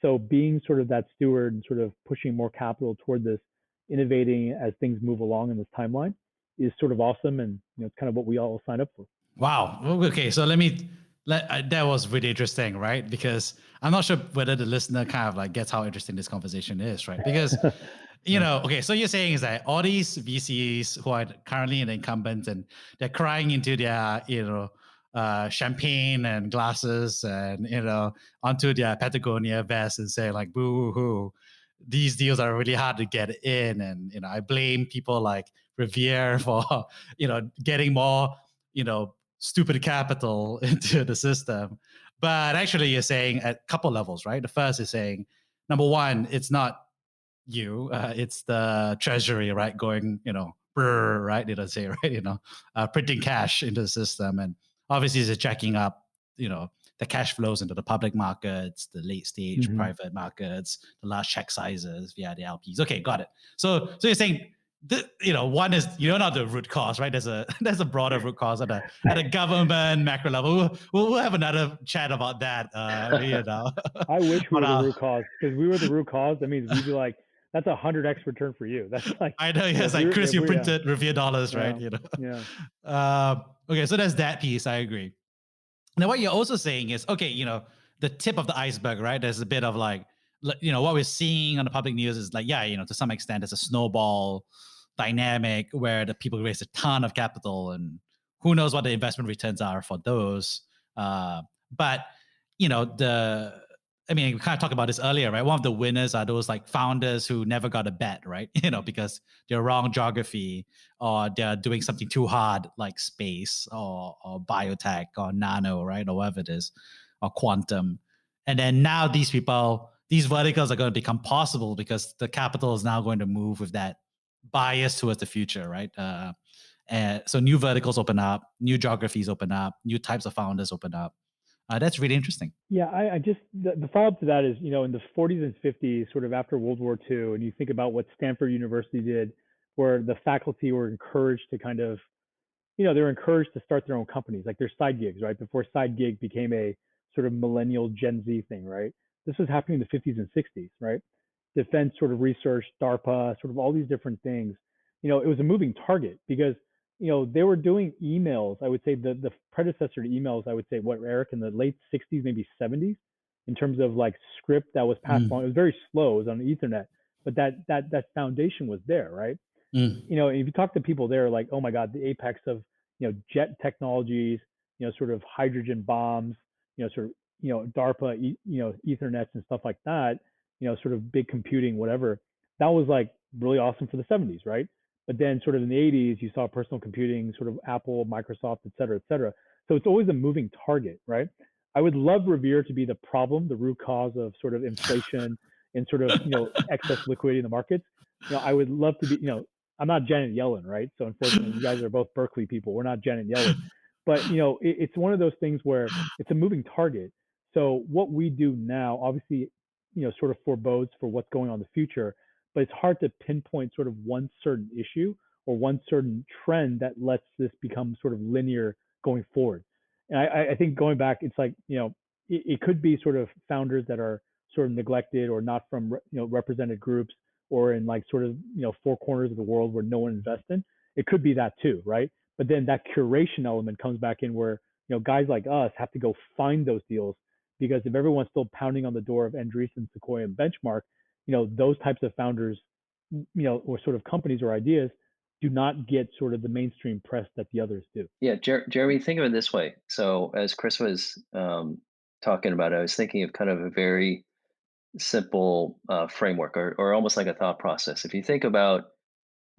So being sort of that steward and sort of pushing more capital toward this, innovating as things move along in this timeline is sort of awesome. And, it's kind of what we all sign up for. Wow. Okay. So that was really interesting, right? Because I'm not sure whether the listener kind of like gets how interesting this conversation is, right? Because, okay, so you're saying is that all these VCs who are currently in the incumbents and they're crying into their, champagne and glasses and, onto their Patagonia vests and say like, boo hoo, these deals are really hard to get in. And, I blame people like Revere for, getting more, stupid capital into the system. But actually, you're saying at a couple levels, right? The first is saying, number one, it's not you, it's the treasury, right? Going, brr, right? It'll say, right? Printing cash into the system. And obviously, it's checking up, the cash flows into the public markets, the late stage private markets, the large check sizes via the LPs. Okay, got it. So you're saying, one is you're not the root cause, right? There's a broader root cause at a government macro level. We'll have another chat about that. I wish we were the root cause because we were the root cause. That means we'd be like, that's 100x return for you. That's like I know. Yes, like Chris, you printed Revere dollars, right? Yeah. Okay, so there's that piece. I agree. Now, what you're also saying is, okay, the tip of the iceberg, right? There's a bit of like, what we're seeing on the public news is like, yeah, to some extent, there's a snowball dynamic where the people raise a ton of capital and who knows what the investment returns are for those. But, we kind of talked about this earlier, right? One of the winners are those like founders who never got a bet, right? Because they're wrong geography or they're doing something too hard like space or biotech or nano, right? Or whatever it is, or quantum. And then now these verticals are going to become possible because the capital is now going to move with that bias towards the future, right? And so new verticals open up, new geographies open up, new types of founders open up. That's really interesting. Yeah, I just the follow up to that is, in the 40s and 50s, sort of after World War II, and you think about what Stanford University did, where the faculty were encouraged to kind of, they were encouraged to start their own companies, like their side gigs, right? Before side gig became a sort of millennial Gen Z thing, right? This was happening in the 50s and 60s, right? Defense sort of research, DARPA, sort of all these different things. It was a moving target because they were doing emails. I would say the predecessor to emails, I would say, what, Eric, in the late 60s, maybe 70s, in terms of like script that was passed on. It was very slow. It was on Ethernet, but that foundation was there, right? If you talk to people there, like, oh my God, the apex of, jet technologies, sort of hydrogen bombs, sort of, DARPA, Ethernets and stuff like that, sort of big computing, whatever. That was like really awesome for the 70s, right? But then sort of in the 80s, you saw personal computing, sort of Apple, Microsoft, et cetera, et cetera. So it's always a moving target, right? I would love Revere to be the problem, the root cause of sort of inflation and sort of, excess liquidity in the markets. I would love to be, I'm not Janet Yellen, right? So unfortunately, you guys are both Berkeley people. We're not Janet Yellen. But, it's one of those things where it's a moving target. So what we do now, obviously, sort of forebodes for what's going on in the future, but it's hard to pinpoint sort of one certain issue or one certain trend that lets this become sort of linear going forward. And I think going back, it's like, it could be sort of founders that are sort of neglected or not from, represented groups or in like sort of, four corners of the world where no one invests in. It could be that too, right? But then that curation element comes back in where, guys like us have to go find those deals because if everyone's still pounding on the door of Andreessen, Sequoia, and Benchmark, those types of founders, or sort of companies or ideas do not get sort of the mainstream press that the others do. Yeah, Jeremy, think of it this way. So as Chris was talking about, I was thinking of kind of a very simple framework or almost like a thought process. If you think about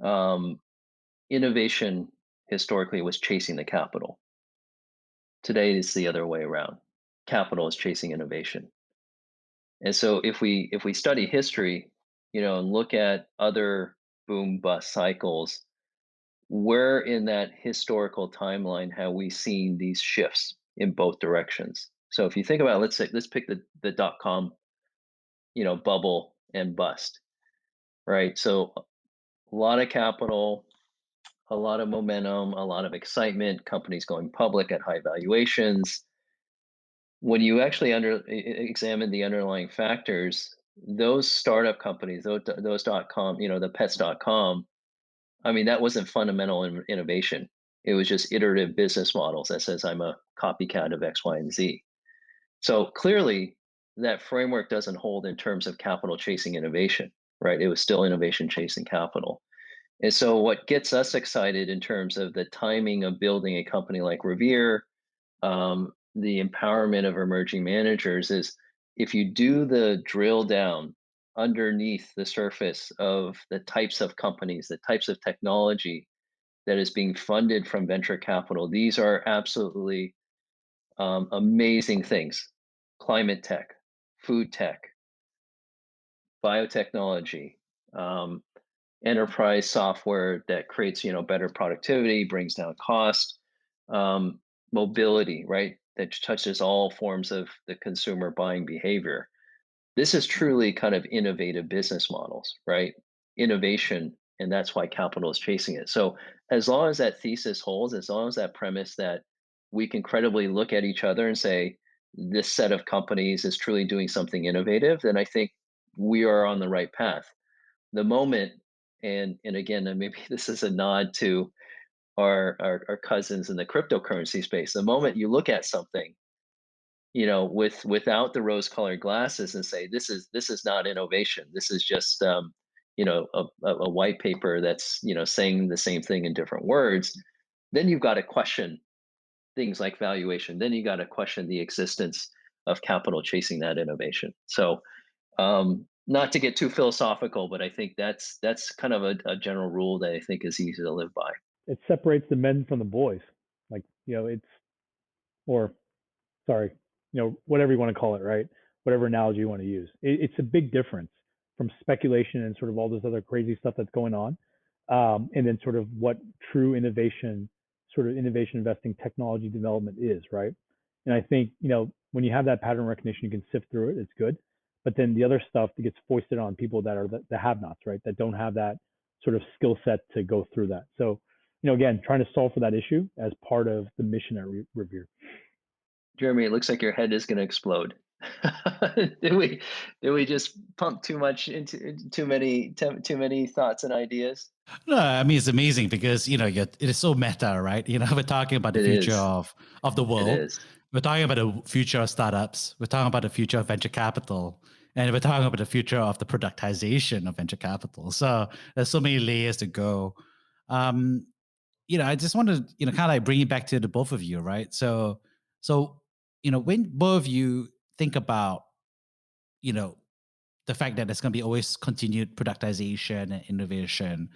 um, innovation historically was chasing the capital. Today it's the other way around. Capital is chasing innovation. And so if we study history, and look at other boom bust cycles, where in that historical timeline have we seen these shifts in both directions? So if you think about, let's pick the dot-com, bubble and bust, right? So a lot of capital, a lot of momentum, a lot of excitement, companies going public at high valuations. When you actually examine the underlying factors, those startup companies, those dot com, the pets.com, I mean, that wasn't fundamental innovation. It was just iterative business models that says I'm a copycat of X, Y, and Z. So clearly, that framework doesn't hold in terms of capital chasing innovation, right? It was still innovation chasing capital. And so, what gets us excited in terms of the timing of building a company like Revere, the empowerment of emerging managers is if you do the drill down underneath the surface of the types of companies, the types of technology that is being funded from venture capital, these are absolutely amazing things. Climate tech, food tech, biotechnology, um, enterprise software that creates better productivity, brings down cost, um, mobility, right, that touches all forms of the consumer buying behavior. This is truly kind of innovative business models, right? Innovation, and that's why capital is chasing it. So as long as that thesis holds, as long as that premise that we can credibly look at each other and say this set of companies is truly doing something innovative, then I think we are on the right path. The moment, and again, and maybe this is a nod to our cousins in the cryptocurrency space. The moment you look at something, without the rose-colored glasses and say this is not innovation. This is just a white paper that's saying the same thing in different words. Then you've got to question things like valuation. Then you got to question the existence of capital chasing that innovation. So not to get too philosophical, but I think that's kind of a general rule that I think is easy to live by. It separates the men from the boys. Like, it's, or sorry, whatever you want to call it, right? Whatever analogy you want to use. It's a big difference from speculation and sort of all this other crazy stuff that's going on, and then sort of what true innovation, sort of innovation investing, technology development is, right? And I think, when you have that pattern recognition, you can sift through it. It's good. But then the other stuff that gets foisted on people that are the have-nots, right? That don't have that sort of skill set to go through that. So, again, trying to solve for that issue as part of the mission at Revere. Jeremy, it looks like your head is going to explode. Did we just pump too much into too many thoughts and ideas? No, I mean it's amazing because it is so meta, right? We're talking about the It future is. of the It world. is. We're talking about the future of startups. We're talking about the future of venture capital, and we're talking about the future of the productization of venture capital. So there's so many layers to go. Um, I just want to kind of like bring it back to the both of you, right? So when both of you think about you know the fact that there's going to be always continued productization and innovation.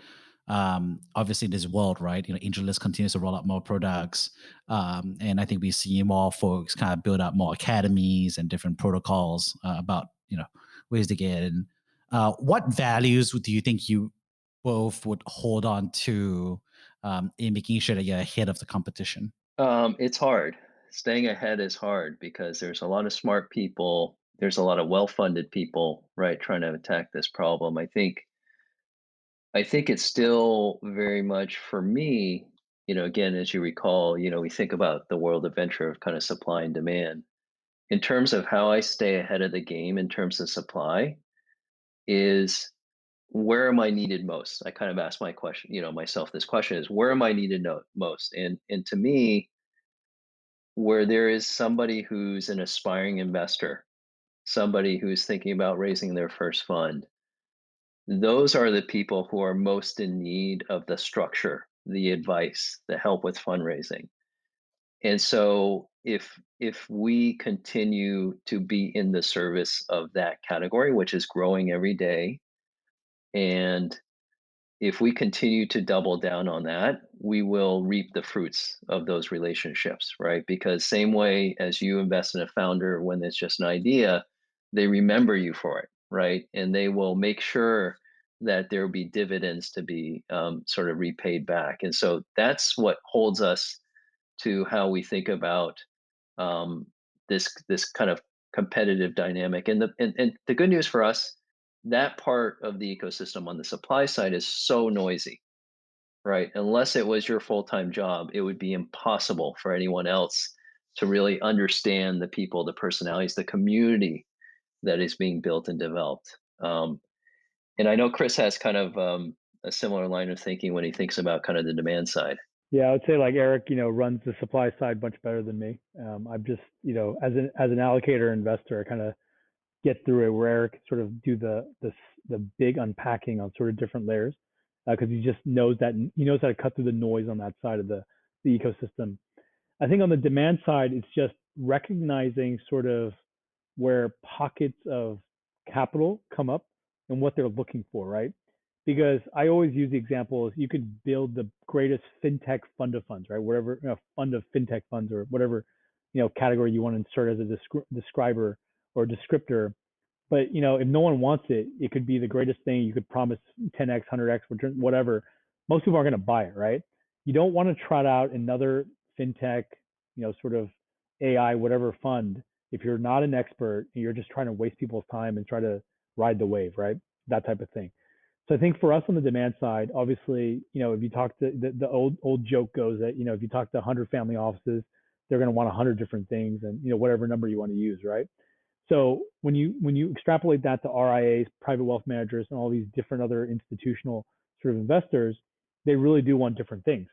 Obviously, in this world, right? AngelList continues to roll out more products, and I think we see more folks kind of build up more academies and different protocols about ways to get in. What values do you think you both would hold on to in making sure that you're ahead of the competition? It's hard. Staying ahead is hard because there's a lot of smart people. There's a lot of well-funded people, right, trying to attack this problem. I think it's still very much for me, again, as you recall, we think about the world of venture of kind of supply and demand. In terms of how I stay ahead of the game in terms of supply is where am I needed most? I kind of ask my question, myself this question is where am I needed most? And to me, where there is somebody who's an aspiring investor, somebody who's thinking about raising their first fund, those are the people who are most in need of the structure, the advice, the help with fundraising. And so if we continue to be in the service of that category, which is growing every day, and if we continue to double down on that, we will reap the fruits of those relationships, right? Because same way as you invest in a founder when it's just an idea, they remember you for it, right? And they will make sure that there will be dividends to be sort of repaid back. And so that's what holds us to how we think about um, this kind of competitive dynamic. And the good news for us, that part of the ecosystem on the supply side is so noisy, right? Unless it was your full-time job, it would be impossible for anyone else to really understand the people, the personalities, the community that is being built and developed. And I know Chris has kind of a similar line of thinking when he thinks about kind of the demand side. Yeah, I would say like Eric, runs the supply side much better than me. I'm just, as an allocator investor, I kind of get through it where Eric sort of do the big unpacking on sort of different layers because he just knows that he knows how to cut through the noise on that side of the ecosystem. I think on the demand side, it's just recognizing sort of where pockets of capital come up and what they're looking for, right? Because I always use the example is you could build the greatest fintech fund of funds, right? Whatever fund of fintech funds or whatever category you want to insert as a describer or descriptor. But if no one wants it, it could be the greatest thing. You could promise 10x, 100x return, whatever. Most people are going to buy it, right? You don't want to trot out another fintech, sort of AI, whatever fund if you're not an expert and you're just trying to waste people's time and try to ride the wave, right? That type of thing. So I think for us on the demand side, obviously, if you talk to the old joke goes that, if you talk to 100 family offices, they're going to want 100 different things and, whatever number you want to use, right? So when you extrapolate that to RIAs, private wealth managers, and all these different other institutional sort of investors, they really do want different things.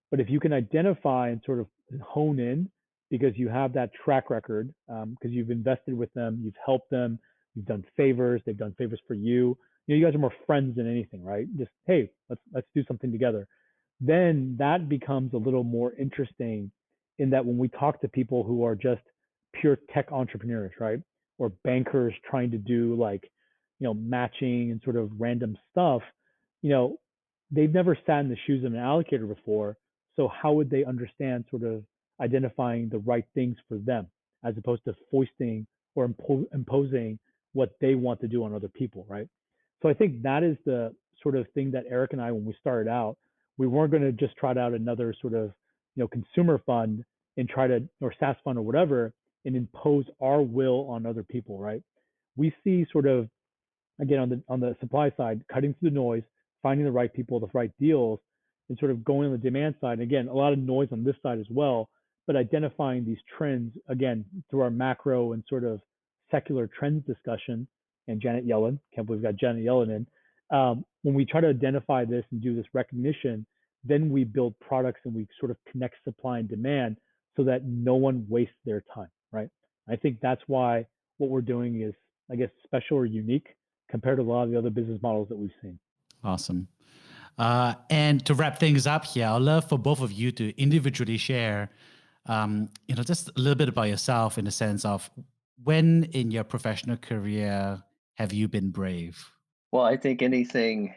But if you can identify and sort of hone in because you have that track record, because you've invested with them, you've helped them, you've done favors, they've done favors for you. You guys are more friends than anything, right? Just hey, let's do something together. Then that becomes a little more interesting in that when we talk to people who are just pure tech entrepreneurs, right? Or bankers trying to do like, matching and sort of random stuff, you know, they've never sat in the shoes of an allocator before. So how would they understand sort of identifying the right things for them as opposed to foisting or imposing what they want to do on other people, right? So I think that is the sort of thing that Eric and I, when we started out, we weren't going to just trot out another sort of, consumer fund and try to, or SaaS fund or whatever, and impose our will on other people, right? We see sort of, again, on the supply side, cutting through the noise, finding the right people, the right deals, and sort of going on the demand side. And again, a lot of noise on this side as well, but identifying these trends again through our macro and sort of secular trends discussion. And Janet Yellen, can't believe we got Janet Yellen in. When we try to identify this and do this recognition, then we build products and we sort of connect supply and demand so that no one wastes their time, right? I think that's why what we're doing is, I guess, special or unique compared to a lot of the other business models that we've seen. Awesome. And to wrap things up here, I'd love for both of you to individually share, just a little bit about yourself in the sense of when in your professional career have you been brave? Well, I think anytime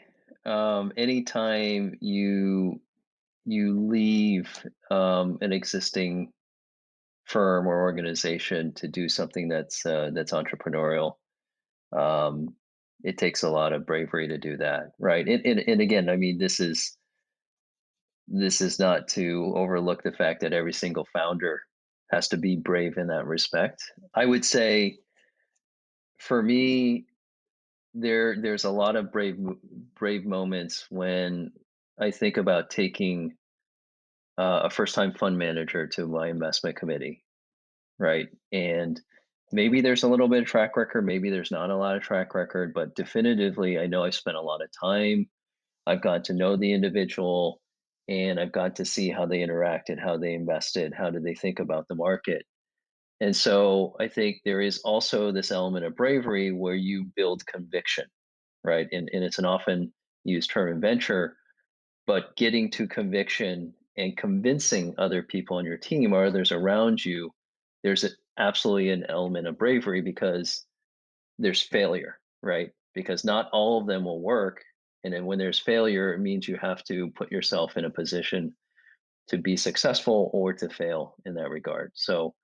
you leave an existing firm or organization to do something that's entrepreneurial, um, it takes a lot of bravery to do that, right? And again, I mean, this is not to overlook the fact that every single founder has to be brave in that respect. I would say, for me, there's a lot of brave moments when I think about taking a first time fund manager to my investment committee, right? And maybe there's a little bit of track record, maybe there's not a lot of track record, but definitively, I know I spent a lot of time. I've got to know the individual, and I've got to see how they interacted, how they invested, how did they think about the market. And so I think there is also this element of bravery where you build conviction, right? And it's an often used term in venture, but getting to conviction and convincing other people on your team or others around you, there's absolutely an element of bravery because there's failure, right? Because not all of them will work. And then when there's failure, it means you have to put yourself in a position to be successful or to fail in that regard. So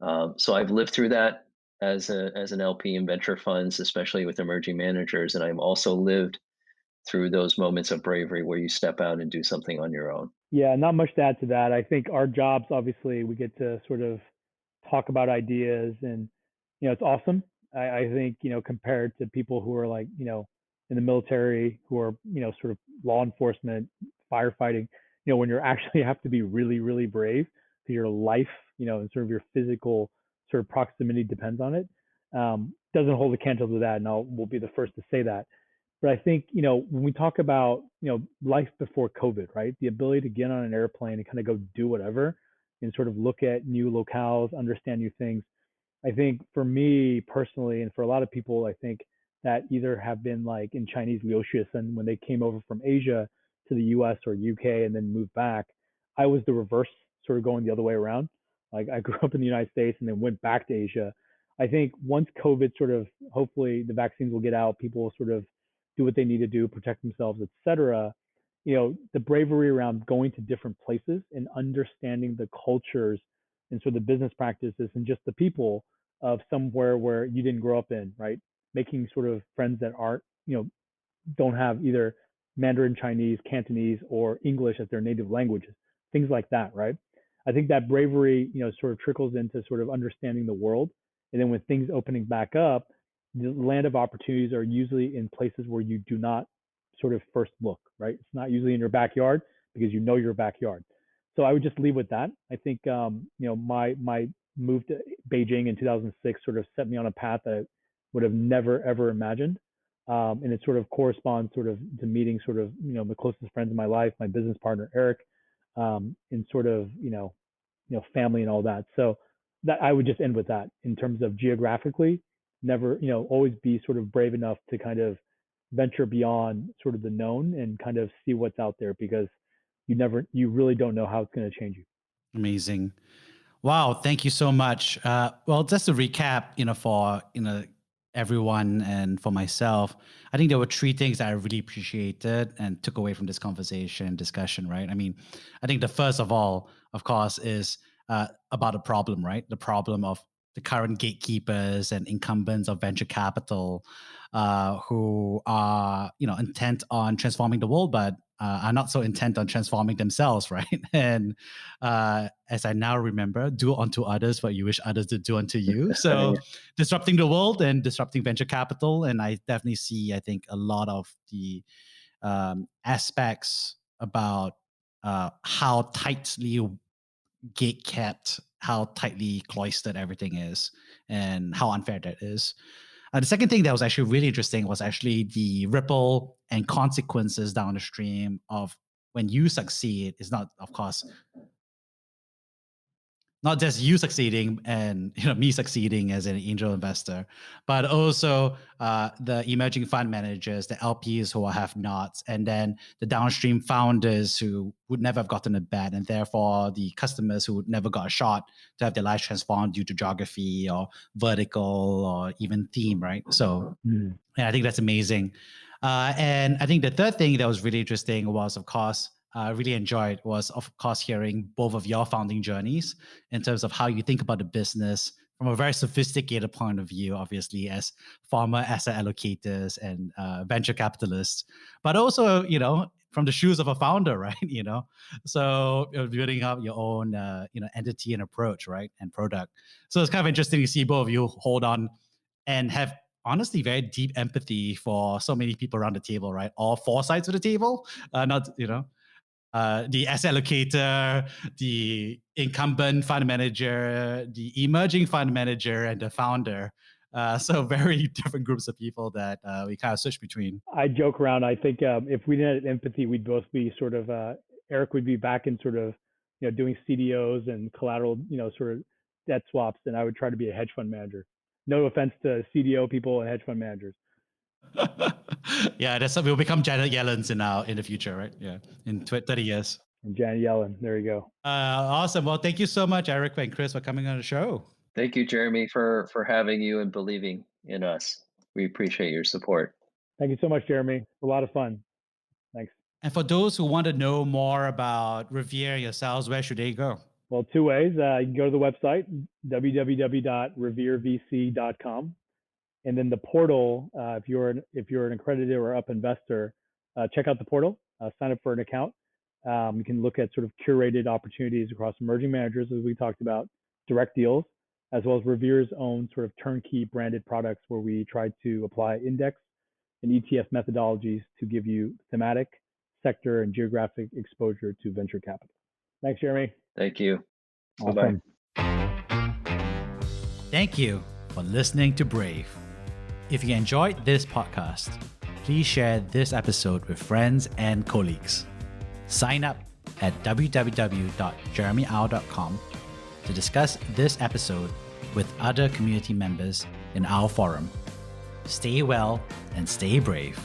I've lived through that as an LP in venture funds, especially with emerging managers, and I've also lived through those moments of bravery where you step out and do something on your own. Yeah, not much to add to that. I think our jobs, obviously, we get to sort of talk about ideas, and it's awesome. I think compared to people who are like in the military, who are sort of law enforcement, firefighting, when you're actually have to be really really brave because your life, and sort of your physical sort of proximity depends on it. Doesn't hold a candle to that, and we'll be the first to say that. But I think, when we talk about, life before COVID, right? The ability to get on an airplane and kind of go do whatever and sort of look at new locales, understand new things. I think for me personally, and for a lot of people, I think that either have been like in Chinese Liuxius, and when they came over from Asia to the US or UK and then moved back, I was the reverse, sort of going the other way around. Like I grew up in the United States and then went back to Asia. I think once COVID sort of, hopefully the vaccines will get out, people will sort of do what they need to do, protect themselves, etc. The bravery around going to different places and understanding the cultures and sort of the business practices and just the people of somewhere where you didn't grow up in, right? Making sort of friends that aren't, don't have either Mandarin Chinese, Cantonese, or English as their native languages, things like that, right? I think that bravery, sort of trickles into sort of understanding the world. And then when things opening back up, the land of opportunities are usually in places where you do not sort of first look, right? It's not usually in your backyard because you know your backyard. So I would just leave with that. I think my move to Beijing in 2006 sort of set me on a path that I would have never ever imagined. And it sort of corresponds sort of to meeting sort of the closest friends in my life, my business partner Eric, and sort of family and all that. So that I would just end with that in terms of geographically, never always be sort of brave enough to kind of venture beyond sort of the known and kind of see what's out there because you really don't know how it's going to change you. Amazing. Wow, thank you so much. Well, just to recap, for everyone and for myself, I think there were three things that I really appreciated and took away from this conversation discussion. Right? I mean, I think the first of all, of course, is about the problem. Right? The problem of the current gatekeepers and incumbents of venture capital, who are intent on transforming the world, but are not so intent on transforming themselves, right? And as I now remember, do unto others what you wish others to do unto you. So disrupting the world and disrupting venture capital. And I definitely see, I think, a lot of the aspects about how tightly gate kept, how tightly cloistered everything is, and how unfair that is. The second thing that was actually really interesting was actually the ripple and consequences down the stream of when you succeed. It's not, of course, not just you succeeding and me succeeding as an angel investor, but also the emerging fund managers, the LPs who are have-nots, and then the downstream founders who would never have gotten a bet, and therefore the customers who would never got a shot to have their lives transformed due to geography or vertical or even theme, right? So yeah, I think that's amazing. And I think the third thing that was really interesting was, of course, really enjoyed was, of course, hearing both of your founding journeys in terms of how you think about the business from a very sophisticated point of view, obviously, as former asset allocators and venture capitalists, but also, from the shoes of a founder, right? So building up your own, entity and approach, right, and product. So it's kind of interesting to see both of you hold on and have honestly very deep empathy for so many people around the table, right? All four sides of the table, not the asset allocator, the incumbent fund manager, the emerging fund manager, and the founder. So very different groups of people that we kind of switch between. I joke around. I think if we didn't have empathy, we'd both be sort of, Eric would be back in sort of, doing CDOs and collateral, sort of debt swaps, and I would try to be a hedge fund manager. No offense to CDO people and hedge fund managers. Yeah, we'll become Janet Yellens in the future, right? Yeah, in 30 years. And Janet Yellen. There you go. Awesome. Well, thank you so much, Eric and Chris, for coming on the show. Thank you, Jeremy, for having you and believing in us. We appreciate your support. Thank you so much, Jeremy. A lot of fun. Thanks. And for those who want to know more about Revere yourselves, where should they go? Well, two ways. You can go to the website, www.revierevc.com. And then the portal, if you're an accredited or up investor, check out the portal, sign up for an account. You can look at sort of curated opportunities across emerging managers, as we talked about, direct deals, as well as Revere's own sort of turnkey branded products where we try to apply index and ETF methodologies to give you thematic, sector, and geographic exposure to venture capital. Thanks, Jeremy. Thank you. Awesome. Bye-bye. Thank you for listening to Brave. If you enjoyed this podcast, please share this episode with friends and colleagues. Sign up at www.jeremyau.com to discuss this episode with other community members in our forum. Stay well and stay brave.